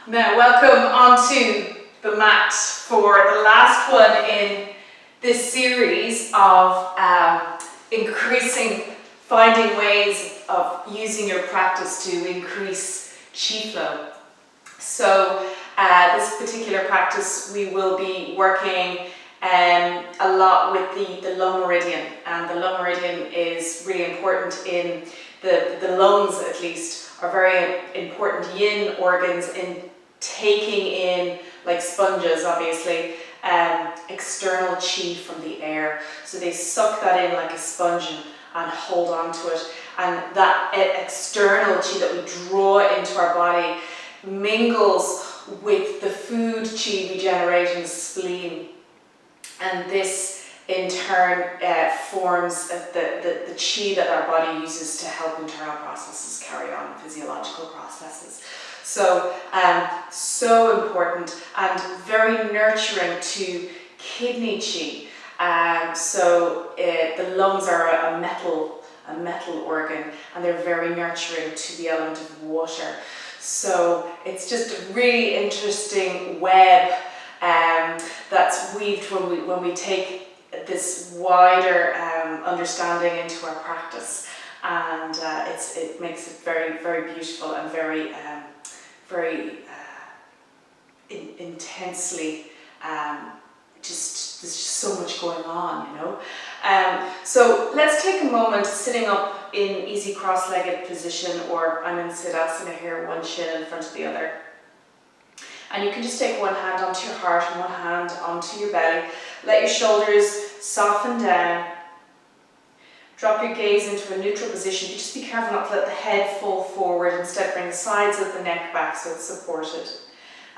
Now welcome onto the mat for the last one in this series of finding ways of using your practice to increase chi flow. So this particular practice we will be working a lot with the lung meridian, and the lung meridian is really important in the lungs, at least, are very important yin organs in taking in, like sponges obviously, external chi from the air. So they suck that in like a sponge and hold on to it, and that external chi that we draw into our body mingles with the food chi we generate in the spleen, and this in turn forms the chi that our body uses to help internal processes carry on, physiological processes. So, so important and very nurturing to kidney chi. The lungs are a metal organ, and they're very nurturing to the element of water. So it's just a really interesting web that's weaved when we take this wider understanding into our practice, and it makes it very, very beautiful and very intensely. There's just so much going on, you know. So let's take a moment sitting up in easy cross-legged position, or I'm in Siddhasana here, one shin in front of the other. And you can just take one hand onto your heart and one hand onto your belly. Let your shoulders soften down. Drop your gaze into a neutral position. You just be careful not to let the head fall forward. Instead, bring the sides of the neck back so it's supported.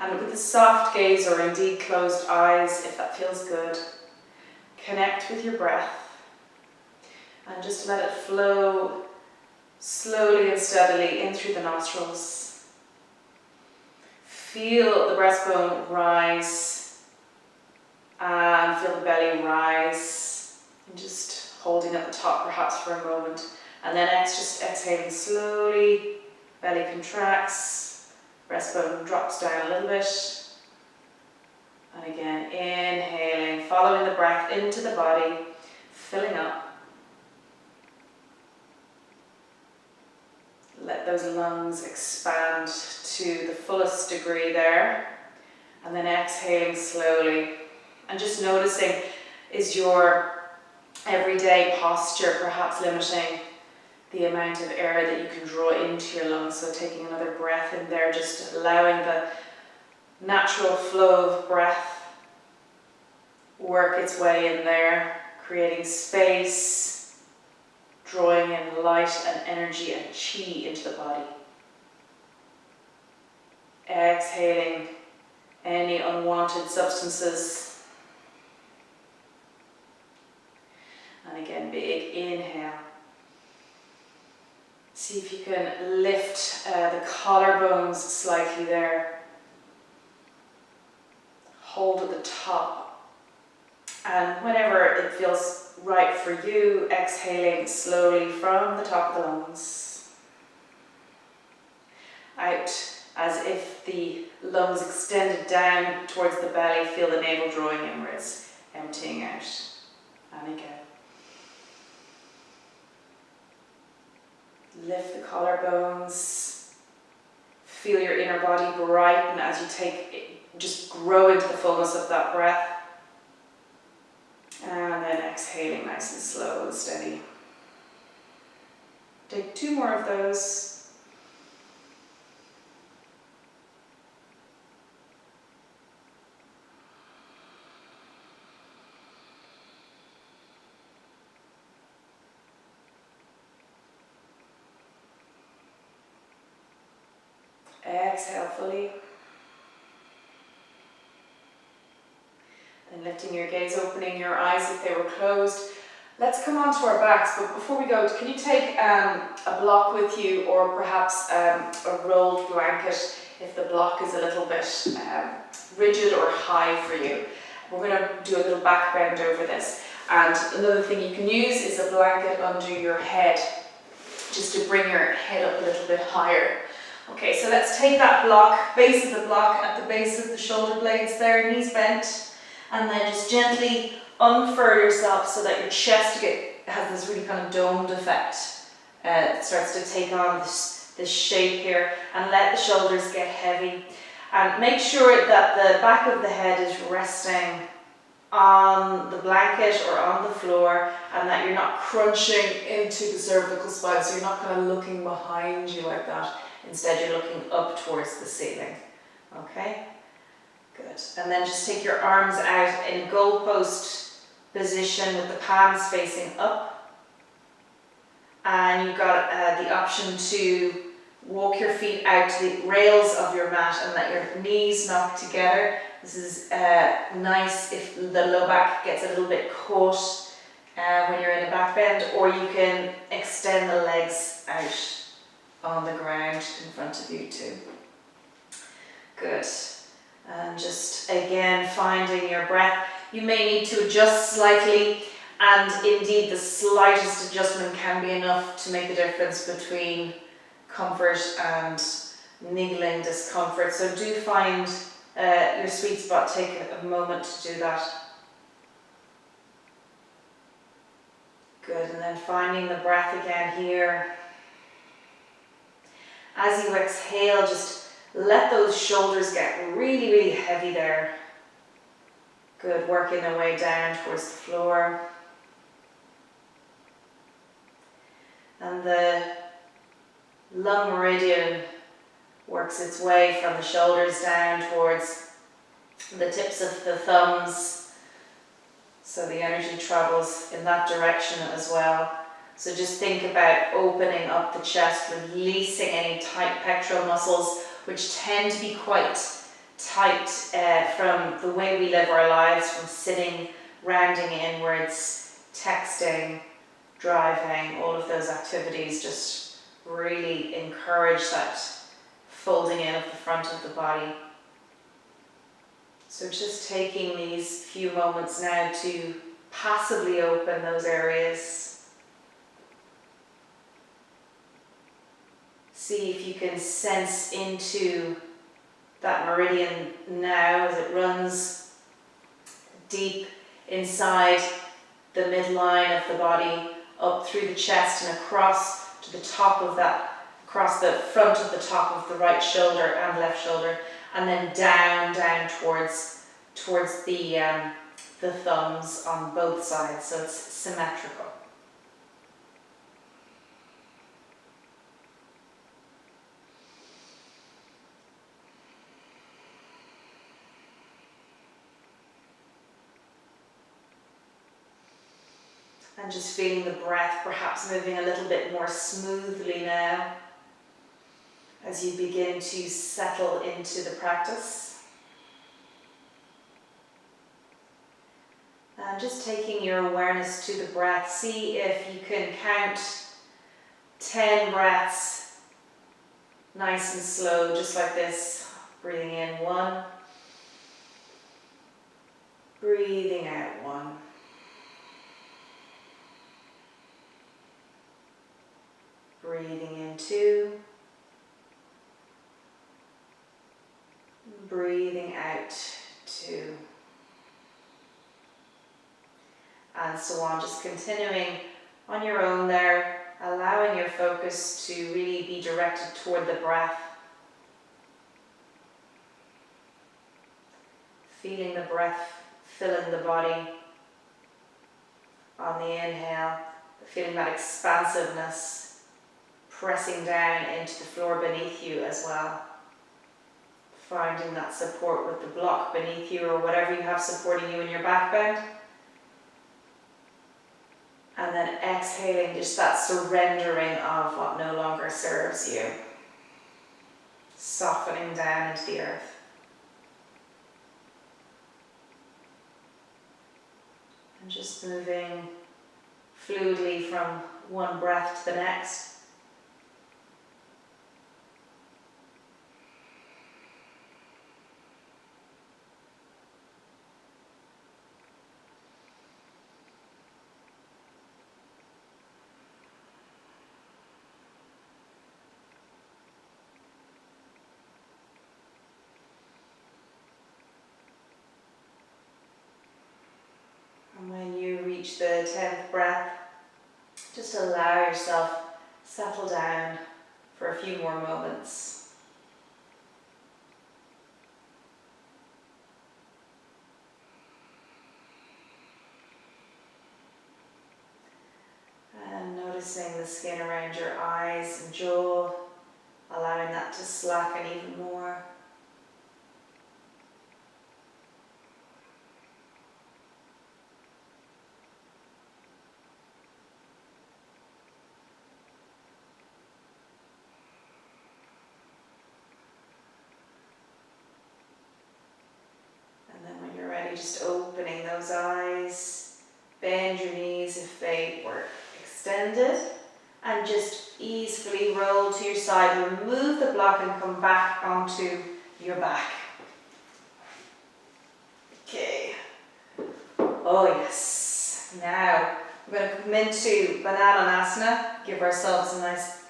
And with a soft gaze, or indeed closed eyes, if that feels good, connect with your breath. And just let it flow slowly and steadily in through the nostrils. Feel the breastbone rise and feel the belly rise, and just holding at the top perhaps for a moment, and then just exhaling slowly. Belly contracts, breastbone drops down a little bit, and again inhaling, following the breath into the body, filling up. Let those lungs expand to the fullest degree there, and then exhaling slowly, and just noticing, is your everyday posture perhaps limiting the amount of air that you can draw into your lungs? So taking another breath in there, just allowing the natural flow of breath work its way in there, creating space, drawing in light and energy and chi into the body. Exhaling any unwanted substances. And again, big inhale. See if you can lift the collarbones slightly there. Hold at the top. And whenever it feels right for you, exhaling slowly from the top of the lungs. Out as if the lungs extended down towards the belly. Feel the navel drawing inwards, emptying out. And again. Lift the collarbones. Feel your inner body brighten as you just grow into the fullness of that breath. And then exhaling nice and slow and steady. Take two more of those. Exhale fully. And lifting your gaze, opening your eyes if they were closed. Let's come onto our backs, but before we go, can you take a block with you, or perhaps a rolled blanket if the block is a little bit rigid or high for you. We're going to do a little back bend over this. And another thing you can use is a blanket under your head, just to bring your head up a little bit higher. Okay, so let's take that block, base of the block at the base of the shoulder blades there, knees bent, and then just gently unfurl yourself so that your chest has this really kind of domed effect. It starts to take on this shape here, and let the shoulders get heavy. And make sure that the back of the head is resting on the blanket or on the floor, and that you're not crunching into the cervical spine, so you're not kind of looking behind you like that. Instead, you're looking up towards the ceiling. Okay? Good. And then just take your arms out in goalpost position with the palms facing up. And you've got the option to walk your feet out to the rails of your mat and let your knees knock together. This is nice if the low back gets a little bit caught when you're in a back bend, or you can extend the legs out on the ground in front of you too. Good. And just again finding your breath. You may need to adjust slightly, and indeed the slightest adjustment can be enough to make the difference between comfort and niggling discomfort. So do find your sweet spot. Take a moment to do that. Good. And then finding the breath again here. As you exhale, just let those shoulders get really, really heavy there. Good, working their way down towards the floor. And the lung meridian works its way from the shoulders down towards the tips of the thumbs. So the energy travels in that direction as well. So just think about opening up the chest, releasing any tight pectoral muscles, which tend to be quite tight from the way we live our lives, from sitting, rounding inwards, texting, driving, all of those activities. Just really encourage that folding in of the front of the body. So just taking these few moments now to passively open those areas. See if you can sense into that meridian now as it runs deep inside the midline of the body, up through the chest and across to the top of that, across the front of the top of the right shoulder and left shoulder, and then down towards the thumbs on both sides, so it's symmetrical. And just feeling the breath perhaps moving a little bit more smoothly now as you begin to settle into the practice. And just taking your awareness to the breath, see if you can count 10 breaths nice and slow, just like this. Breathing in 1, breathing out 1. Breathing in 2, breathing out 2, and so on, just continuing on your own there, allowing your focus to really be directed toward the breath, feeling the breath filling the body on the inhale, feeling that expansiveness pressing down into the floor beneath you as well. Finding that support with the block beneath you or whatever you have supporting you in your back bend. And then exhaling, just that surrendering of what no longer serves you. Softening down into the earth. And just moving fluidly from one breath to the next. reach the 10th breath, just allow yourself settle down for a few more moments. And noticing the skin around your eyes and jaw, allowing that to slacken even more. Just opening those eyes, bend your knees if they were extended, and just easily roll to your side. Remove the block and come back onto your back. Okay. Oh yes. Now we're going to come into Bananasana. Give ourselves a nice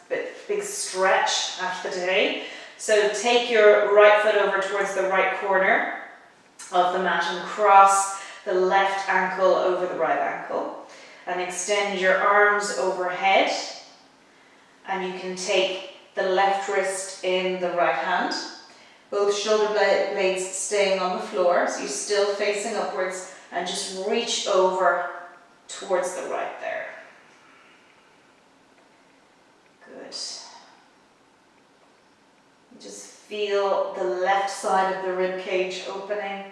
big stretch after the day. So take your right foot over towards the right corner of the mat and cross the left ankle over the right ankle, and extend your arms overhead, and you can take the left wrist in the right hand, both shoulder blades staying on the floor, so you're still facing upwards, and just reach over towards the right there. Good. Just feel the left side of the rib cage opening.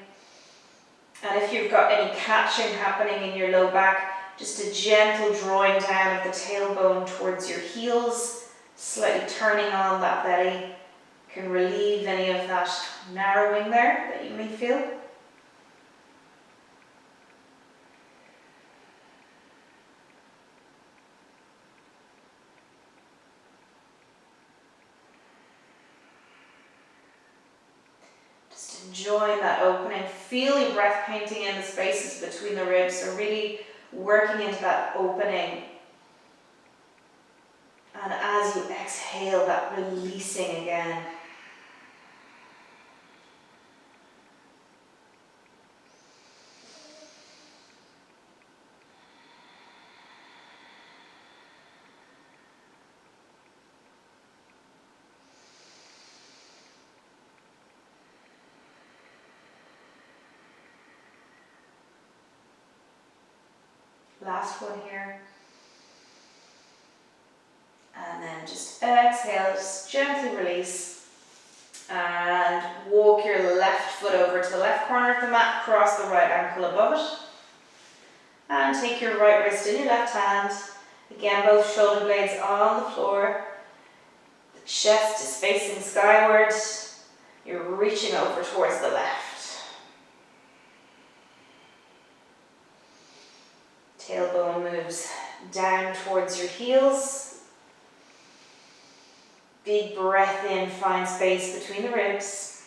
And if you've got any catching happening in your low back, just a gentle drawing down of the tailbone towards your heels, slightly turning on that belly, can relieve any of that narrowing there that you may feel. Enjoying that opening. Feel your breath painting in the spaces between the ribs, so really working into that opening. And as you exhale, that releasing again. Last one here. And then just exhale, just gently release. And walk your left foot over to the left corner of the mat, cross the right ankle above it. And take your right wrist in your left hand. Again, both shoulder blades on the floor. The chest is facing skyward. You're reaching over towards the left. Tailbone moves down towards your heels. Big breath in, find space between the ribs.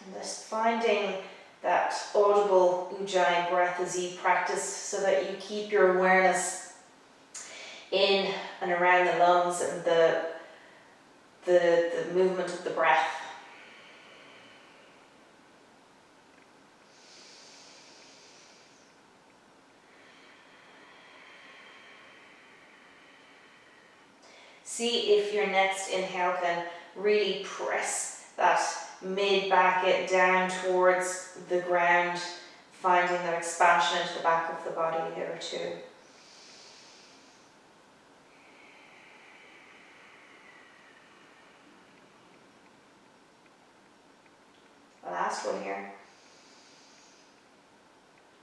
And just finding that audible Ujjayi breath as you practice, so that you keep your awareness in and around the lungs and the movement of the breath. See if your next inhale can really press that mid-back it down towards the ground, finding that expansion into the back of the body there too. Last one here.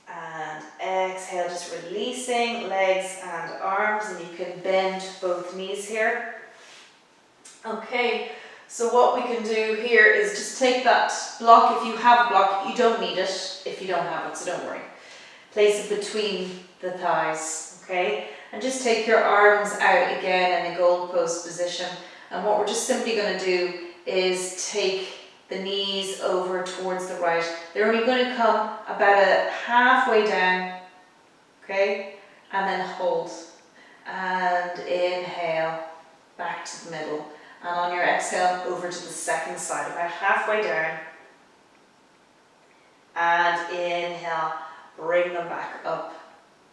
And exhale, just releasing legs and arms, and you can bend both knees here. Okay, so what we can do here is just take that block. If you have a block, you don't need it if you don't have it, so don't worry. Place it between the thighs, okay? And just take your arms out again in a goalpost position. And what we're just simply going to do is take the knees over towards the right. They're only going to come about halfway down, okay? And then hold. And inhale, back to the middle. And on your exhale, over to the second side, about halfway down. And inhale, bring them back up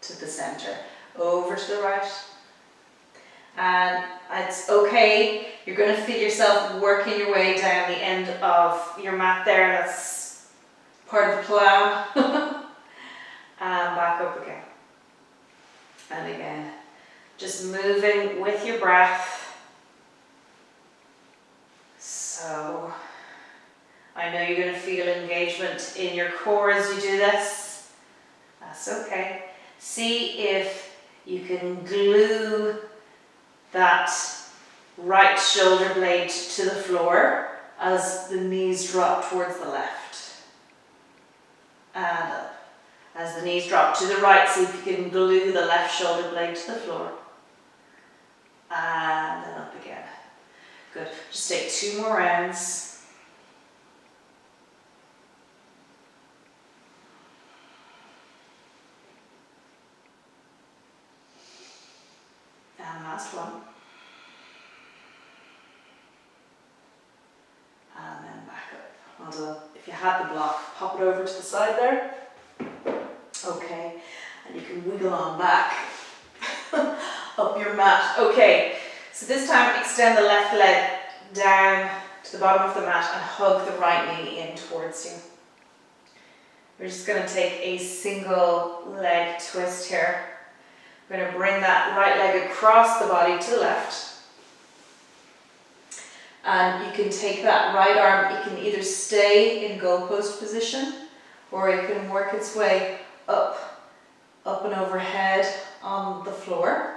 to the center, over to the right. And it's okay, you're going to feel yourself working your way down the end of your mat there. That's part of the plan. And back up again. And again, just moving with your breath. So, I know you're going to feel engagement in your core as you do this. That's okay. See if you can glue that right shoulder blade to the floor as the knees drop towards the left. And up. As the knees drop to the right, see if you can glue the left shoulder blade to the floor. And then up again. Good. Just take 2 more rounds. And last one. And then back up. Well done. If you had the block, pop it over to the side there. Okay. And you can wiggle on back up your mat. Okay. So this time extend the left leg down to the bottom of the mat and hug the right knee in towards you. We're just going to take a single leg twist here. We're going to bring that right leg across the body to the left. And you can take that right arm, it can either stay in goalpost position or it can work its way up and overhead on the floor.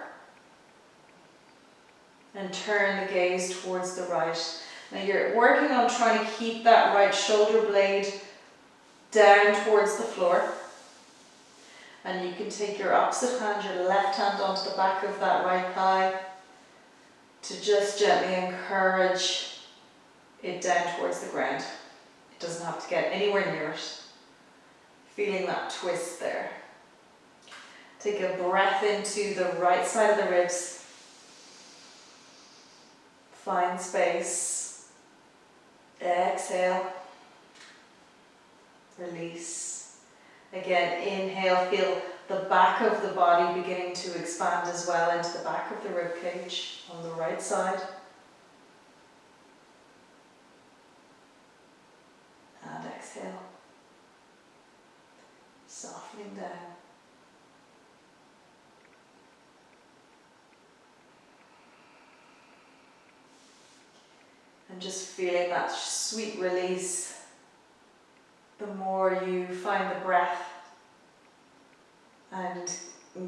And turn the gaze towards the right. Now you're working on trying to keep that right shoulder blade down towards the floor. And you can take your opposite hand, your left hand, onto the back of that right thigh to just gently encourage it down towards the ground. It doesn't have to get anywhere near it. Feeling that twist there. Take a breath into the right side of the ribs. Find space. Exhale. Release. Again, inhale, feel the back of the body beginning to expand as well into the back of the rib cage on the right side. And exhale. Softening down. And just feeling that sweet release the more you find the breath and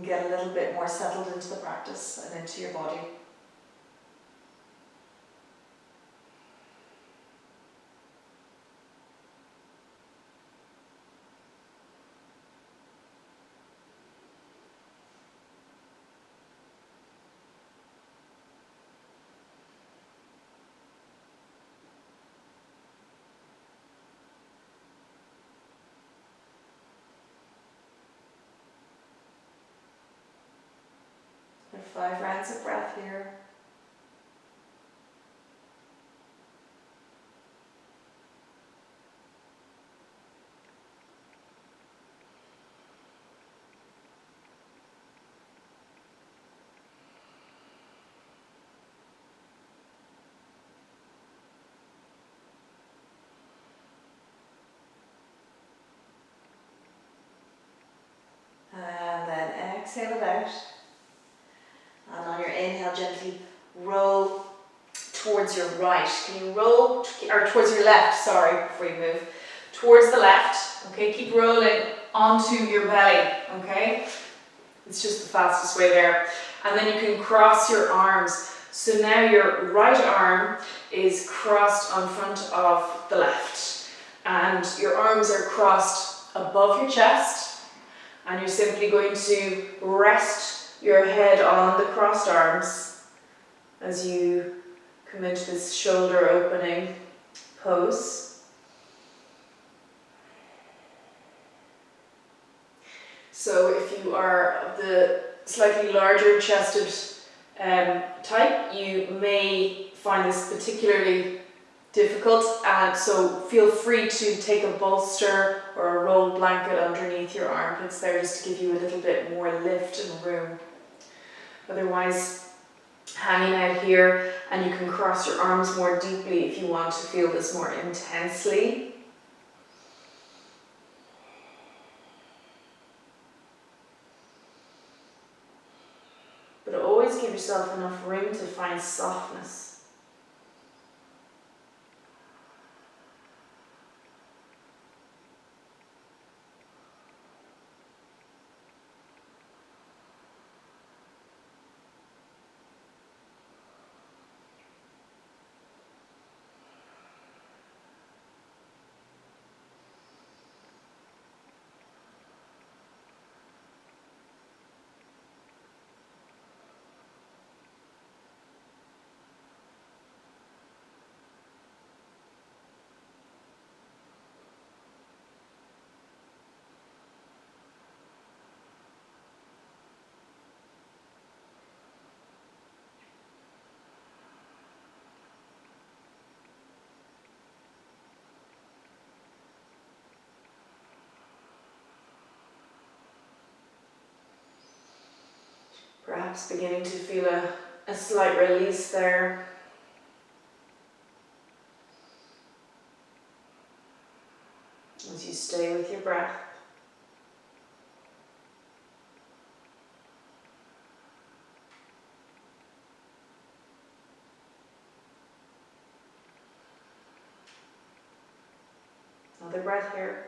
get a little bit more settled into the practice and into your body. For 5 rounds of breath here. And then exhale it out. And on your inhale, gently roll towards your right. Can you roll, or towards your left, sorry, before you move. Towards the left, okay? Keep rolling onto your belly, okay? It's just the fastest way there. And then you can cross your arms. So now your right arm is crossed on front of the left. And your arms are crossed above your chest. And you're simply going to rest your head on the crossed arms as you come into this shoulder opening pose. So if you are of the slightly larger chested type, you may find this particularly difficult, and so feel free to take a bolster or a rolled blanket underneath your armpits there just to give you a little bit more lift and room. Otherwise, hanging out here, and you can cross your arms more deeply if you want to feel this more intensely. But always give yourself enough room to find softness. Perhaps beginning to feel a slight release there. As you stay with your breath. Another breath here.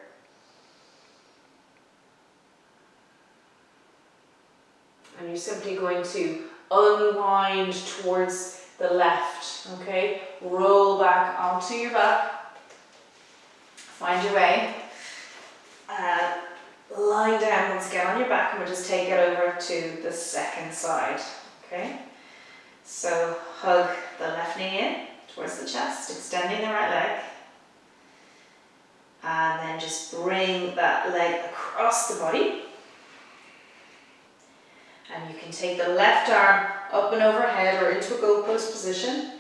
And you're simply going to unwind towards the left, okay? Roll back onto your back. Find your way. And lie down once again on your back, and we'll just take it over to the second side, okay? So hug the left knee in towards the chest, extending the right leg. And then just bring that leg across the body. And you can take the left arm up and overhead or into a goalpost position.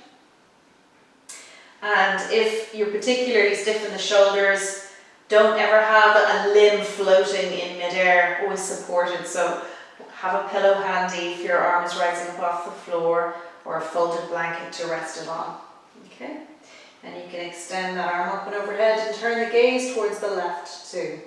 And if you're particularly stiff in the shoulders, don't ever have a limb floating in midair, always supported. So have a pillow handy if your arm is rising up off the floor, or a folded blanket to rest it on. Okay? And you can extend that arm up and overhead and turn the gaze towards the left too.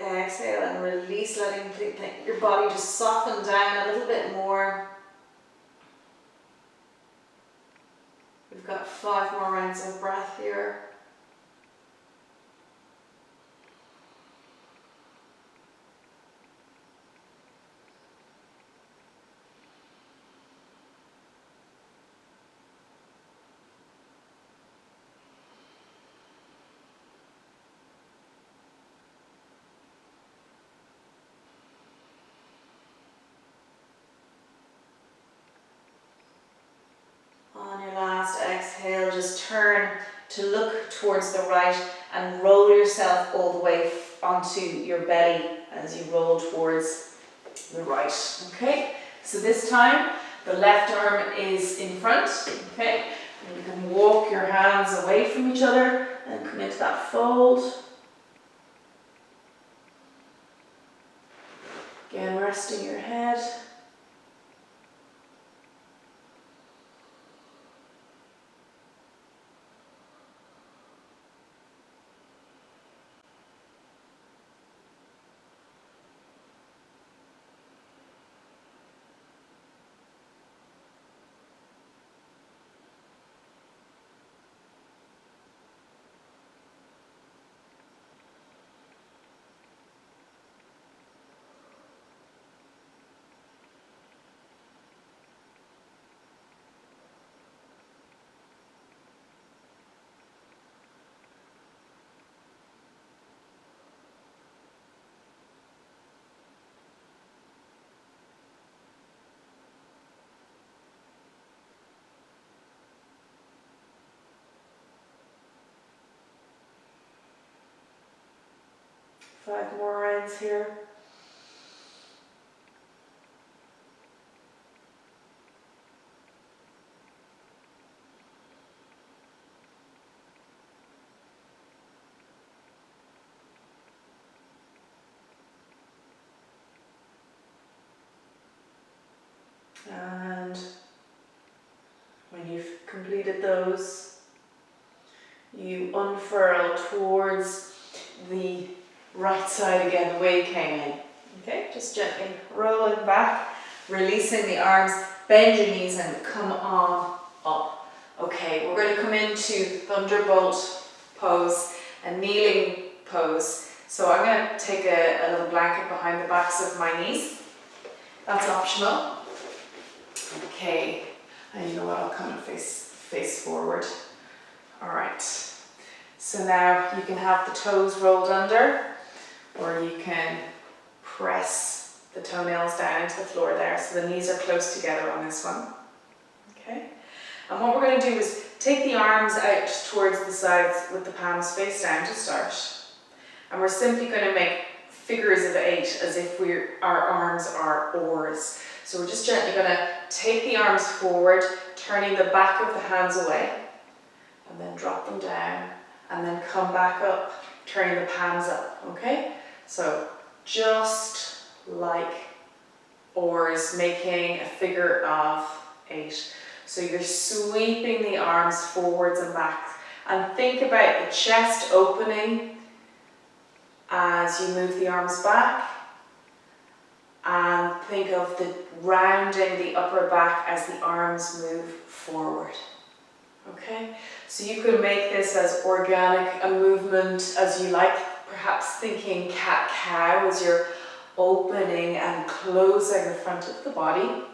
Exhale and release, letting your body just soften down a little bit more. We've got 5 more rounds of breath here. On your last exhale, just turn to look towards the right and roll yourself all the way onto your belly as you roll towards the right. Okay, so this time the left arm is in front. Okay, and you can walk your hands away from each other and come into that fold. Again, resting your head. 5 more rounds here. And when you've completed those, you unfurl towards the right side again, the way you came in. Okay, just gently rolling back, releasing the arms, bend your knees and come on up. Okay, we're going to come into Thunderbolt pose, a kneeling pose. So I'm going to take a little blanket behind the backs of my knees. That's optional. Okay, and you know what, I'll come and face forward. Alright, so now you can have the toes rolled under, or you can press the toenails down into the floor there, so the knees are close together on this one. Okay, and what we're going to do is take the arms out towards the sides with the palms face down to start, and we're simply going to make figures of 8 as if our arms are oars. So we're just gently going to take the arms forward, turning the back of the hands away, and then drop them down, and then come back up, turning the palms up, okay? So just like oars, making a figure of 8. So you're sweeping the arms forwards and back, and think about the chest opening as you move the arms back, and think of the rounding the upper back as the arms move forward. Okay, so you could make this as organic a movement as you like, perhaps thinking cat-cow as you're opening and closing the front of the body.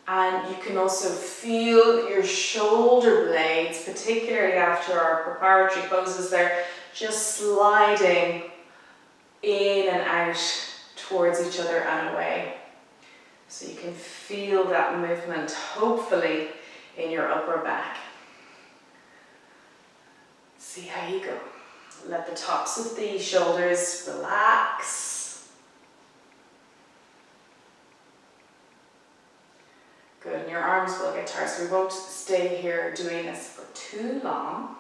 And you can also feel your shoulder blades, particularly after our preparatory poses there, just sliding in and out towards each other and away. So you can feel that movement, hopefully, in your upper back. See how you go. Let the tops of the shoulders relax. Good, and your arms will get tired, so we won't stay here doing this for too long.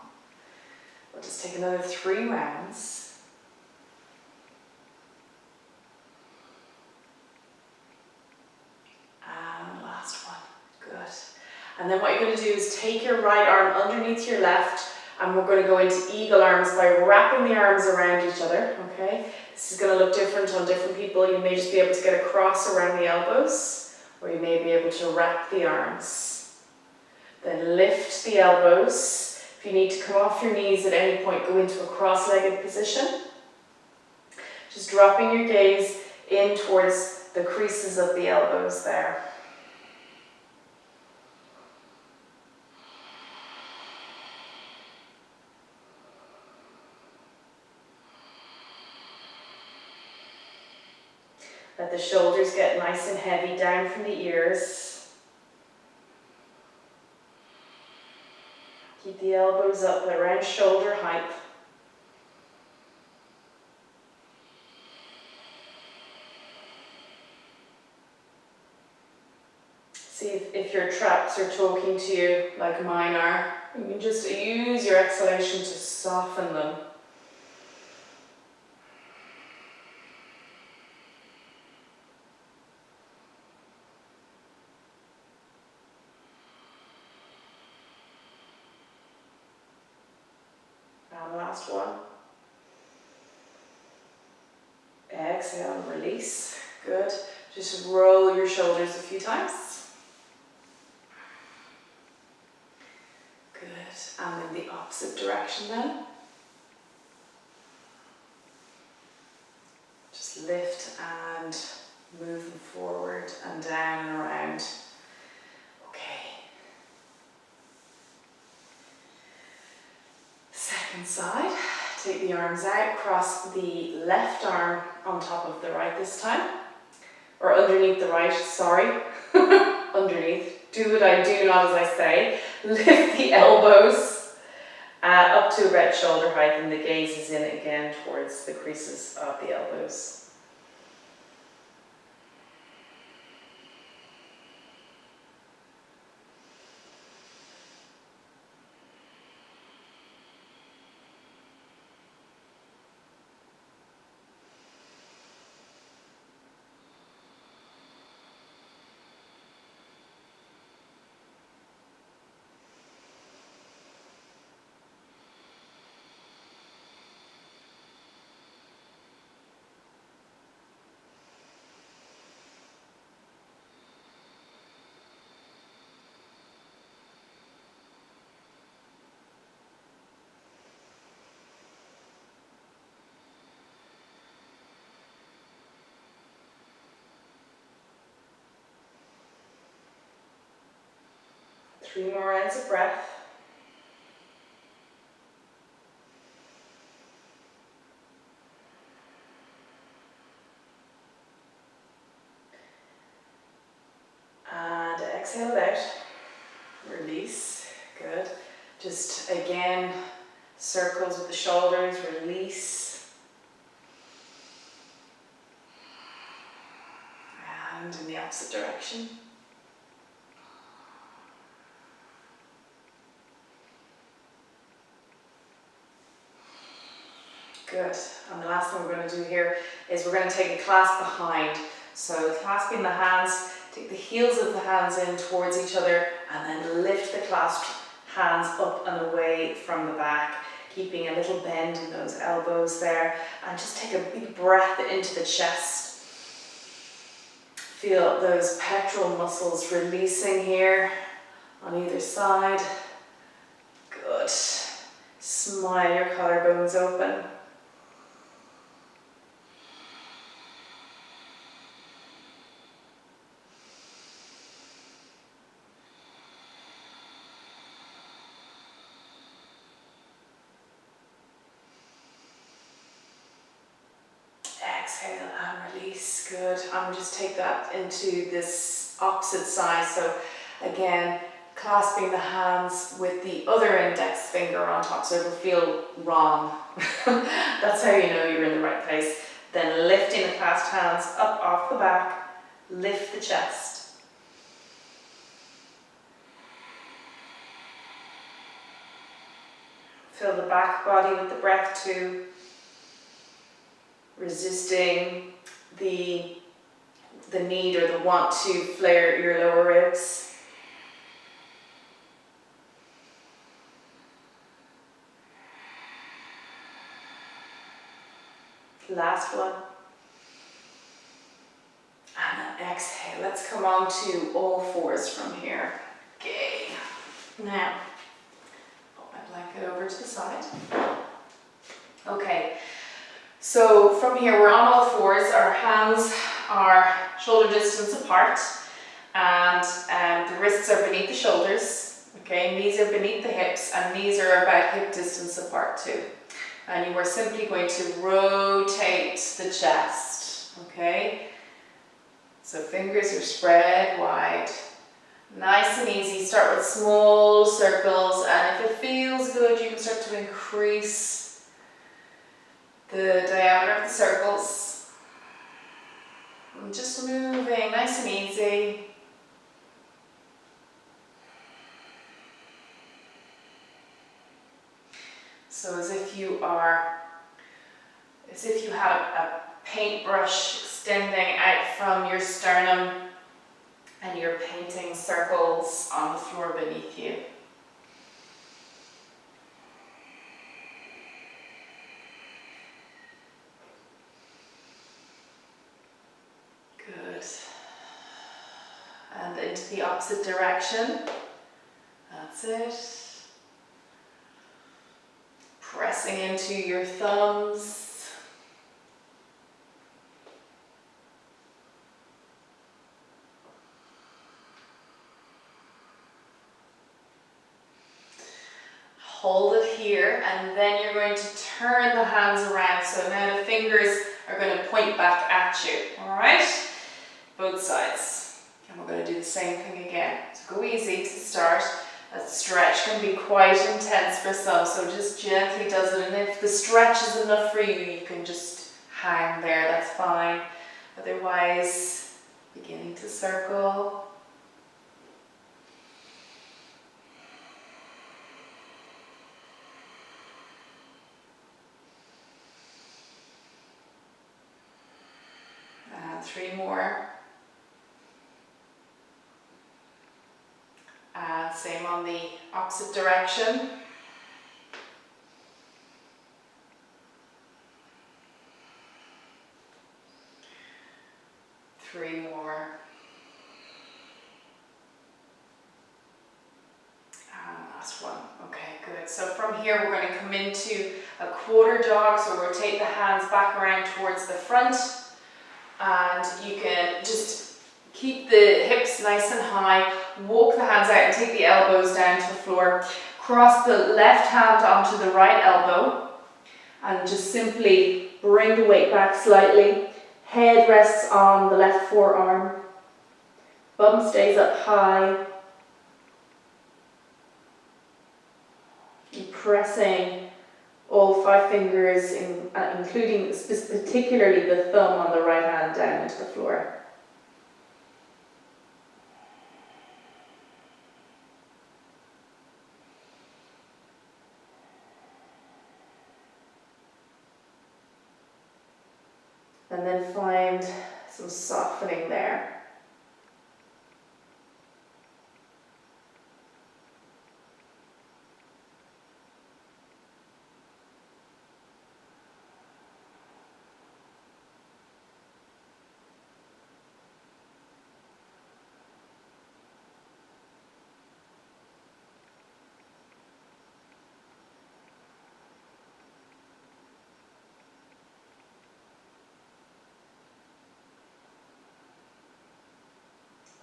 We'll just take another 3 rounds. And last one. Good. And then what you're going to do is take your right arm underneath your left, and we're going to go into eagle arms by wrapping the arms around each other, okay? This is going to look different on different people. You may just be able to get a cross around the elbows, or you may be able to wrap the arms. Then lift the elbows. If you need to come off your knees at any point, go into a cross-legged position. Just dropping your gaze in towards the creases of the elbows there. Let the shoulders get nice and heavy down from the ears. Keep the elbows up around shoulder height. See if your traps are talking to you like mine are. You can just use your exhalation to soften them. And last one. Exhale and release. Good. Just roll your shoulders a few times. Good. And in the opposite direction then. Just lift and move them forward and down and around. Okay. Second side. Take the arms out, cross the left arm on top of the right this time. Or underneath the right, sorry. Underneath. Do what I do, not as I say. Lift the elbows Up to about shoulder height, and the gaze is in again towards the creases of the elbows. Three more rounds of breath. And exhale it out. Release. Good. Just again, circles with the shoulders. Release. And in the opposite direction. Good. And the last thing we're going to do here is we're going to take a clasp behind. So clasping the hands, take the heels of the hands in towards each other, and then lift the clasped hands up and away from the back, keeping a little bend in those elbows there. And just take a big breath into the chest. Feel those pectoral muscles releasing here on either side. Good. Smile your collarbones open. Exhale and release. Good. I'm just take that into this opposite side. So again, clasping the hands with the other index finger on top, so it'll feel wrong. That's how you know you're in the right place. Then lifting the clasped hands up off the back, lift the chest. Fill the back body with the breath too. Resisting the need or the want to flare your lower ribs. Last one. And then exhale. Let's come on to all fours from here. Okay. Now, put my blanket over to the side. Okay. So from here, we're on all fours. Our hands are shoulder distance apart, and the wrists are beneath the shoulders. Okay, knees are beneath the hips, and knees are about hip distance apart too. And you are simply going to rotate the chest. Okay, so fingers are spread wide. Nice and easy. Start with small circles, and if it feels good, you can start to increase the diameter of the circles. And just moving nice and easy. So as if you had a paintbrush extending out from your sternum and you're painting circles on the floor beneath you. Good. And into the opposite direction. That's it. Pressing into your thumbs. Hold it here, and then you're going to turn the hands around. So now the fingers are going to point back at you. All right? Both sides. And we're going to do the same thing again. So go easy to start. That stretch can be quite intense for some, so just gently does it. And if the stretch is enough for you, you can just hang there, that's fine. Otherwise, beginning to circle. And 3 more. And same on the opposite direction. Three more. And last one. Okay, good. So from here we're going to come into a quarter jog. So rotate the hands back around towards the front. And you can just keep the hips nice and high. Walk the hands out and take the elbows down to the floor. Cross the left hand onto the right elbow. And just simply bring the weight back slightly. Head rests on the left forearm. Bum stays up high. And pressing all 5 fingers, including particularly the thumb on the right hand, down into the floor. And then find some softening there.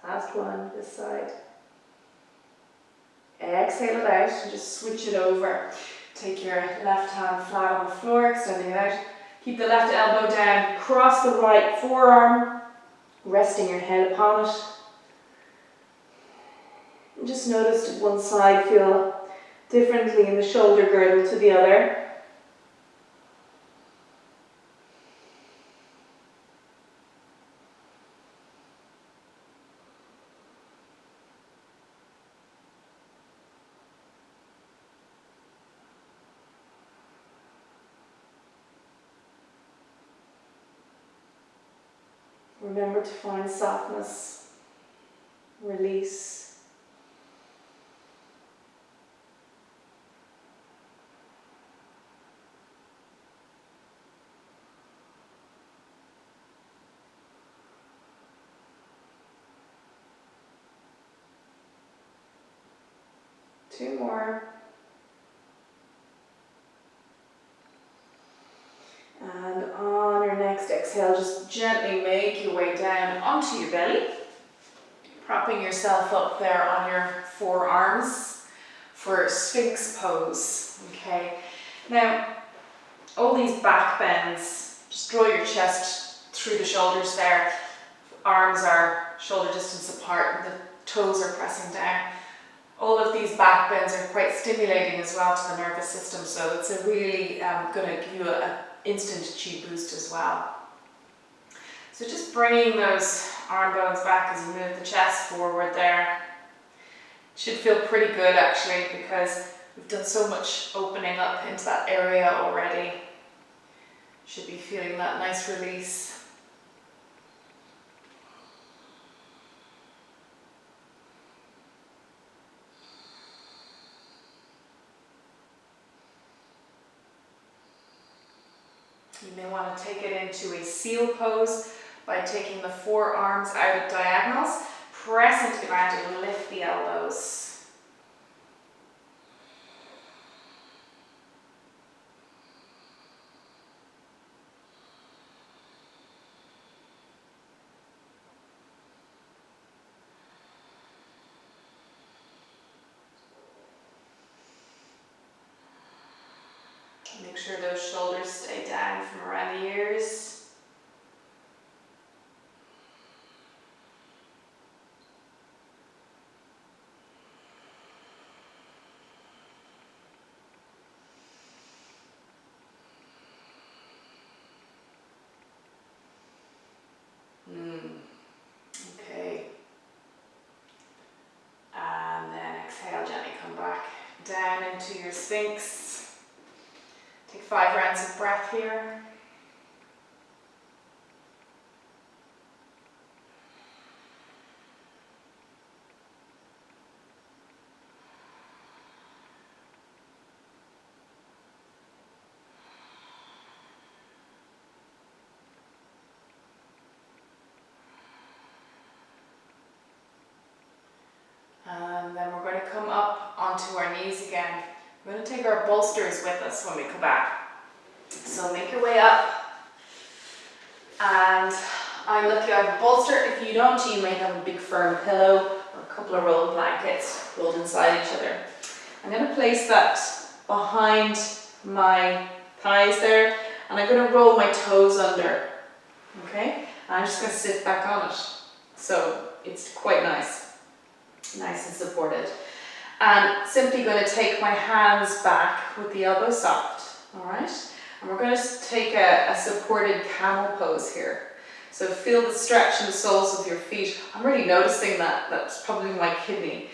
Last one, this side. Exhale it out and just switch it over. Take your left hand flat on the floor, extending it out. Keep the left elbow down, cross the right forearm, resting your head upon it. And just notice did one side feel differently in the shoulder girdle to the other. Remember to find softness, release. Two more. And on your next exhale, just gently make your way down onto your belly, propping yourself up there on your forearms for Sphinx Pose. Okay. Now, all these back bends, just draw your chest through the shoulders there. Arms are shoulder distance apart, and the toes are pressing down. All of these back bends are quite stimulating as well to the nervous system, so it's a really going to give you an instant chi boost as well. So just bringing those arm bones back as you move the chest forward there. Should feel pretty good actually, because we've done so much opening up into that area already. Should be feeling that nice release. You may want to take it into a seal pose by taking the forearms out at diagonals, press into the ground and lift the elbows. Make sure those shoulders stay down from around the ears. down to your Sphinx. Take 5 rounds of breath here. And then we're going to come up onto our knees again. We're going to take our bolsters with us when we come back. So make your way up. And I'm lucky I have a bolster. If you don't, you may have a big firm pillow or a couple of rolled blankets rolled inside each other. I'm going to place that behind my thighs there, and I'm going to roll my toes under. Okay? And I'm just going to sit back on it. So it's quite nice. Nice and supported. And simply going to take my hands back with the elbows soft. Alright? And we're going to take a supported camel pose here. So feel the stretch in the soles of your feet. I'm really noticing that. That's probably my kidney.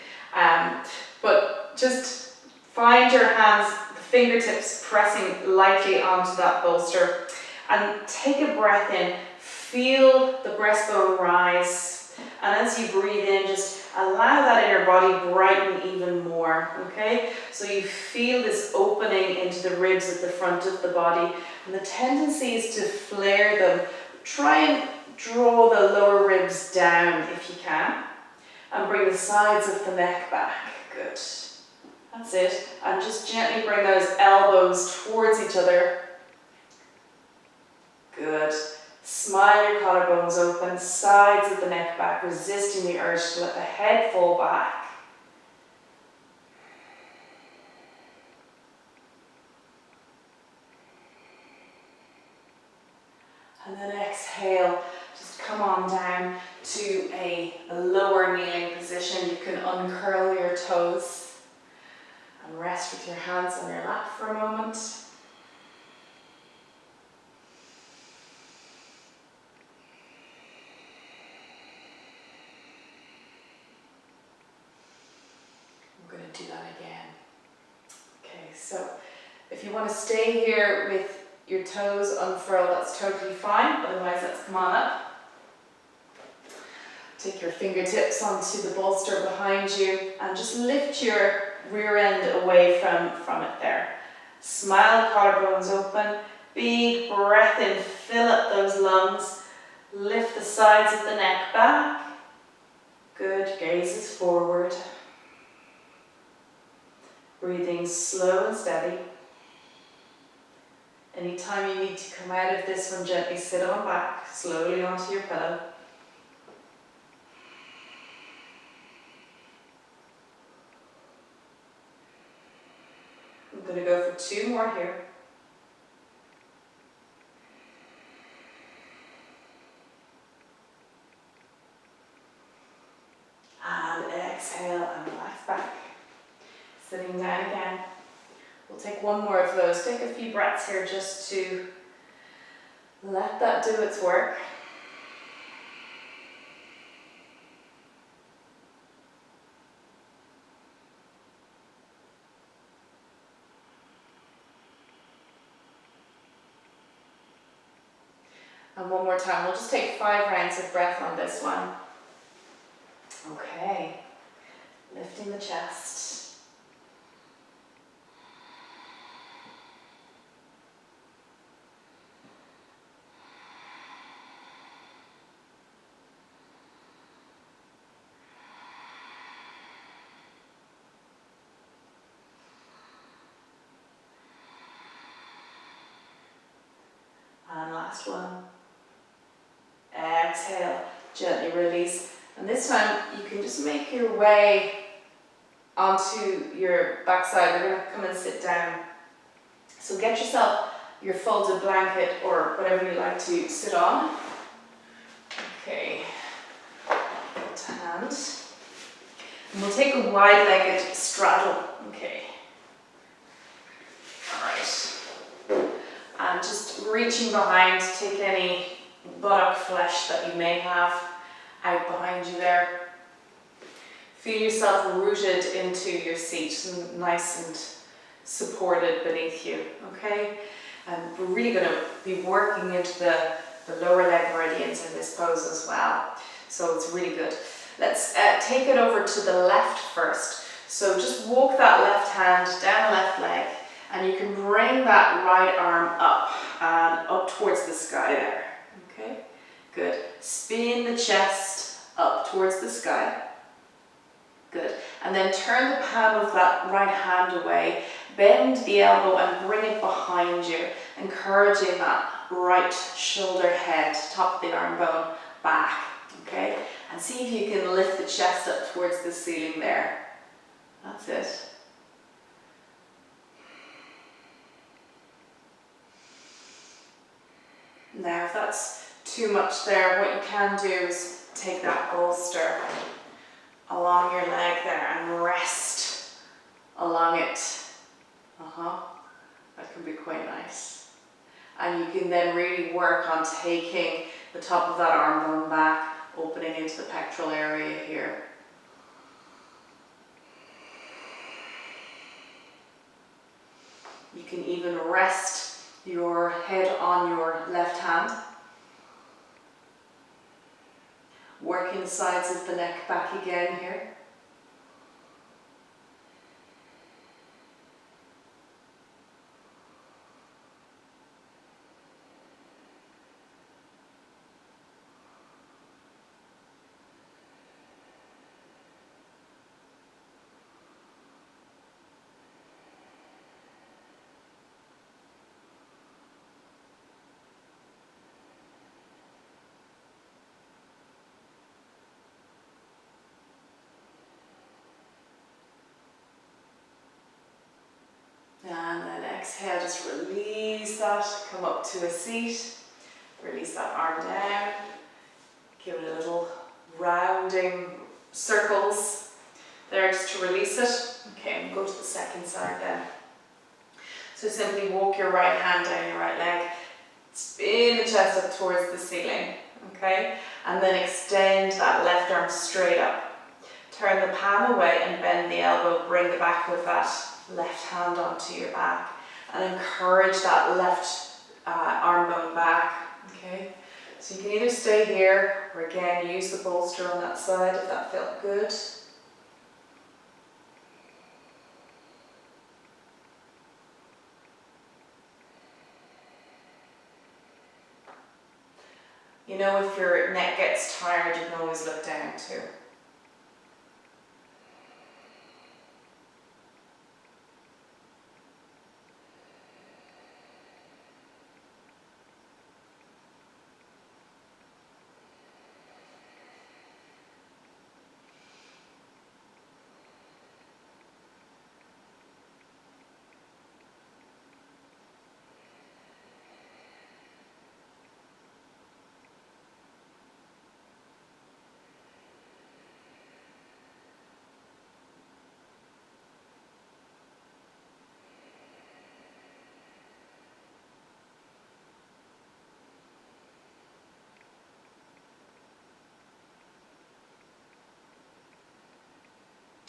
But just find your hands, the fingertips pressing lightly onto that bolster. And take a breath in. Feel the breastbone rise. And as you breathe in, just allow that inner body brighten even more, okay? So you feel this opening into the ribs at the front of the body, and the tendency is to flare them. Try and draw the lower ribs down if you can, and bring the sides of the neck back. Good. That's it. And just gently bring those elbows towards each other. Good. Smile your collarbones open, sides of the neck back, resisting the urge to let the head fall back. And then exhale, just come on down to a lower kneeling position. You can uncurl your toes and rest with your hands on your lap for a moment. Do that again. Okay, so if you want to stay here with your toes unfurled, that's totally fine. Otherwise, let's come on up. Take your fingertips onto the bolster behind you and just lift your rear end away from it there. Smile, collarbones open. Big breath in, fill up those lungs. Lift the sides of the neck back. Good, gazes forward. Breathing slow and steady. Anytime you need to come out of this one, gently sit on back, slowly onto your pillow. I'm going to go for 2 more here. And exhale and relax back. Sitting down again. We'll take 1 more of those. Take a few breaths here just to let that do its work. And 1 more time. We'll just take 5 rounds of breath on this one. Okay. Lifting the chest. And last one. Exhale, gently release. And this time you can just make your way onto your backside. We're going to come and sit down. So get yourself your folded blanket or whatever you like to sit on. Okay, left hand. And we'll take a wide-legged straddle. Okay. Alright. And just reaching behind, take any buttock flesh that you may have out behind you there. Feel yourself rooted into your seat, nice and supported beneath you, okay? And we're really going to be working into the lower leg meridians in this pose as well. So it's really good. Let's take it over to the left first. So just walk that left hand down the left leg, and you can bring that right arm up and up towards the sky there. Okay, good. Spin the chest up towards the sky. Good. And then turn the palm of that right hand away. Bend the elbow and bring it behind you, encouraging that right shoulder head, top of the arm bone, back. Okay? And see if you can lift the chest up towards the ceiling there. That's it. Now, if that's too much there, what you can do is take that bolster along your leg there and rest along it. That can be quite nice. And you can then really work on taking the top of that arm bone back, opening into the pectoral area here. You can even rest your head on your left hand, working the sides of the neck back again here. And then exhale, just release that, come up to a seat, release that arm down, give it a little rounding circles there just to release it. Okay, and go to the second side then. So simply walk your right hand down your right leg, spin the chest up towards the ceiling, okay? And then extend that left arm straight up. Turn the palm away and bend the elbow, bring the back of that left hand onto your back and encourage that left arm bone back, okay? So you can either stay here or again use the bolster on that side if that felt good. You know, if your neck gets tired, you can always look down too.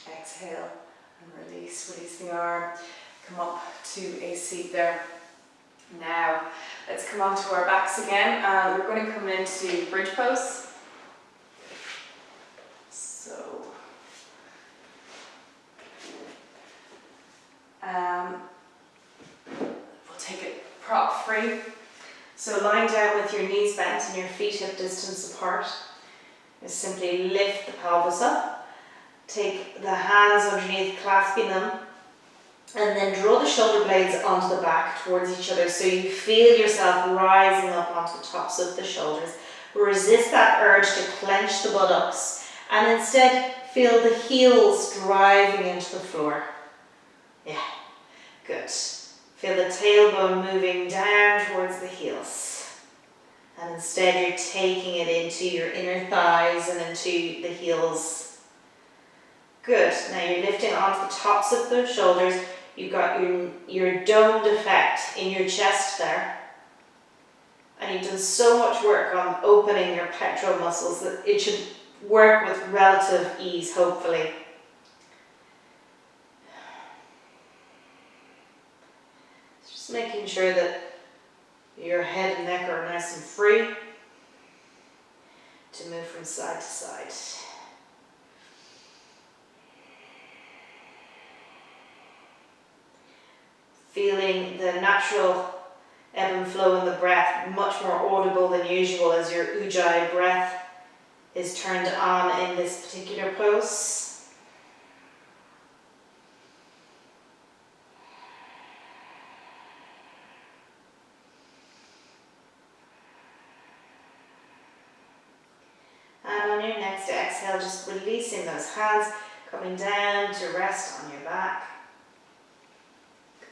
Exhale and release the arm, come up to a seat there. Now, let's come onto our backs again and we're going to come into bridge pose. So, we'll take it prop free. So lying down with your knees bent and your feet hip distance apart, just simply lift the pelvis up. Take the hands underneath, clasping them, and then draw the shoulder blades onto the back towards each other so you feel yourself rising up onto the tops of the shoulders. Resist that urge to clench the buttocks and instead feel the heels driving into the floor. Yeah, good. Feel the tailbone moving down towards the heels. And instead you're taking it into your inner thighs and into the heels. Good. Now you're lifting onto the tops of the shoulders. You've got your domed effect in your chest there. And you've done so much work on opening your pectoral muscles that it should work with relative ease, hopefully. Just making sure that your head and neck are nice and free to move from side to side. Feeling the natural ebb and flow in the breath, much more audible than usual as your ujjayi breath is turned on in this particular pose. And on your next exhale, just releasing those hands, coming down to rest on your back.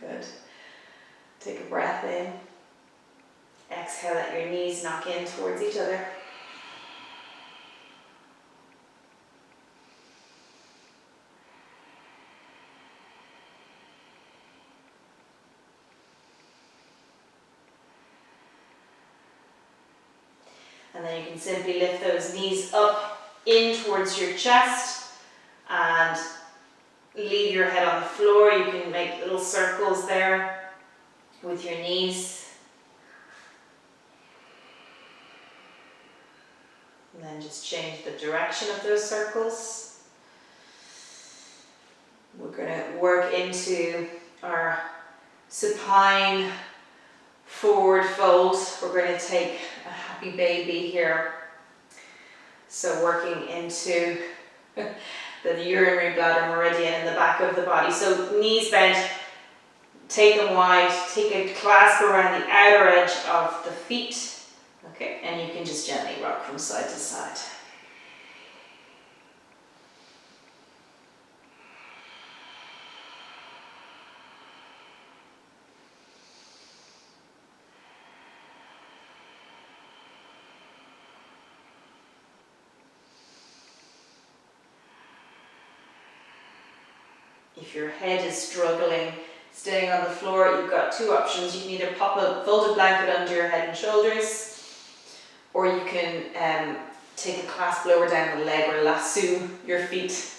Good. Take a breath in. Exhale, let your knees knock in towards each other. And then you can simply lift those knees up in towards your chest and leave your head on the floor. You can make little circles there with your knees. And then just change the direction of those circles. We're going to work into our supine forward fold. We're going to take a happy baby here. So working into the urinary bladder meridian in the back of the body. So knees bent, take them wide, take a clasp around the outer edge of the feet. Okay, and you can just gently rock from side to side. If your head is struggling, staying on the floor, you've got two options. You can either pop a folded blanket under your head and shoulders, or you can take a clasp lower down the leg or lasso your feet.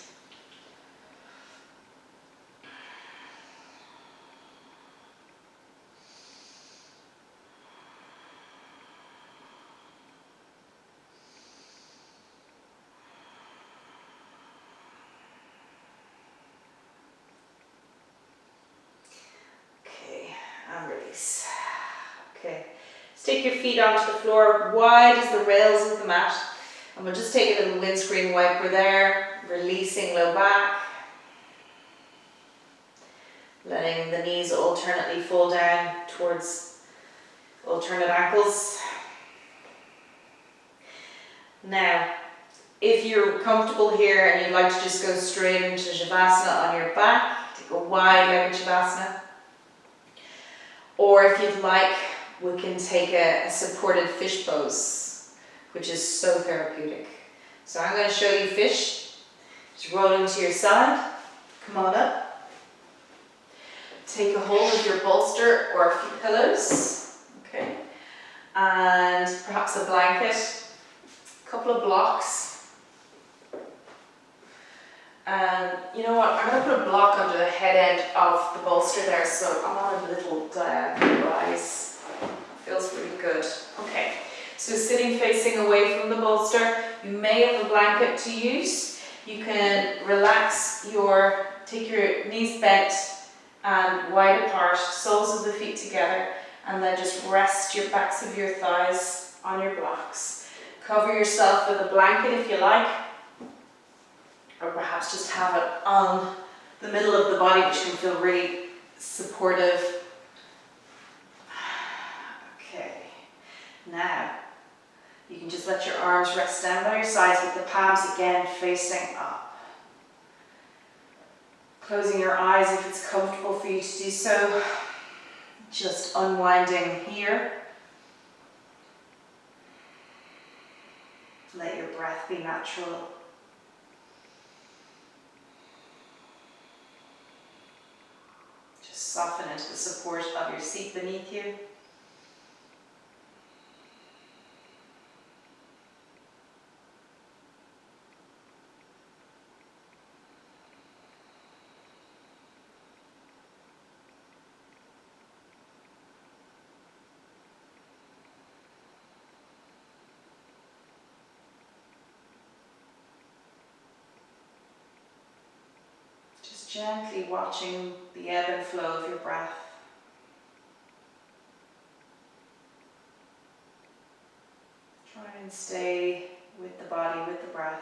And release. Okay, just take your feet onto the floor, wide as the rails of the mat. And we'll just take a little windscreen wiper there, releasing low back. Letting the knees alternately fall down towards alternate ankles. Now, if you're comfortable here and you'd like to just go straight into Shavasana on your back, take a wide-legged Shavasana. Or if you'd like, we can take a supported fish pose, which is so therapeutic. So I'm going to show you fish. Just roll into your side. Come on up. Take a hold of your bolster or a few pillows. Okay. And perhaps a blanket. A couple of blocks. And you know what, I'm going to put a block under the head end of the bolster there, so I'm on a little diagonal rise. Feels really good. Okay, so sitting facing away from the bolster, you may have a blanket to use. You can relax take your knees bent and wide apart, soles of the feet together, and then just rest your backs of your thighs on your blocks. Cover yourself with a blanket if you like, or perhaps just have it on the middle of the body, which can feel really supportive. Okay, now you can just let your arms rest down by your sides with the palms again facing up. Closing your eyes if it's comfortable for you to do so. Just unwinding here. Let your breath be natural. Soften into the support of your seat beneath you. gently watching the ebb and flow of your breath. Try and stay with the body, with the breath.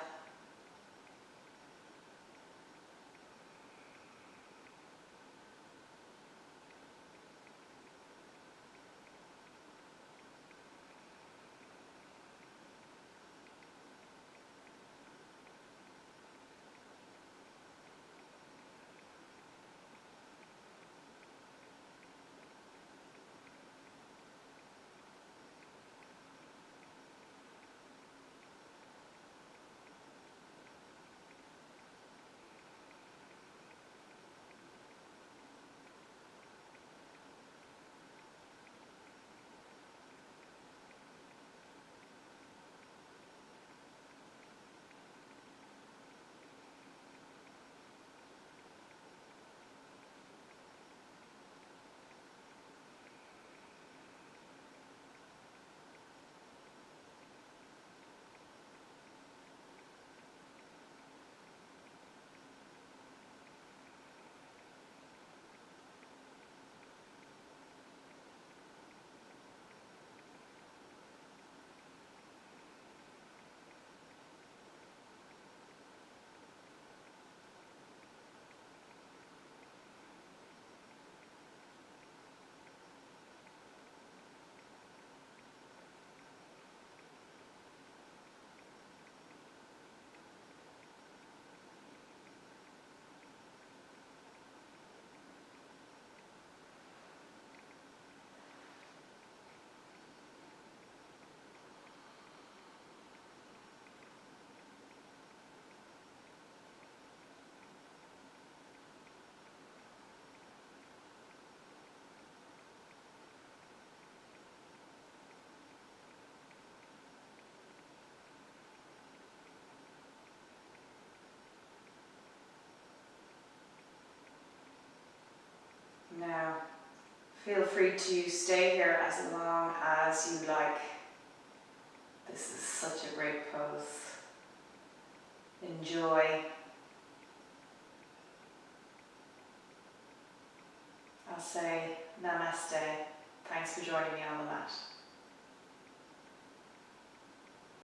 Now, feel free to stay here as long as you like. This is such a great pose. Enjoy. I'll say namaste. Thanks for joining me on the mat.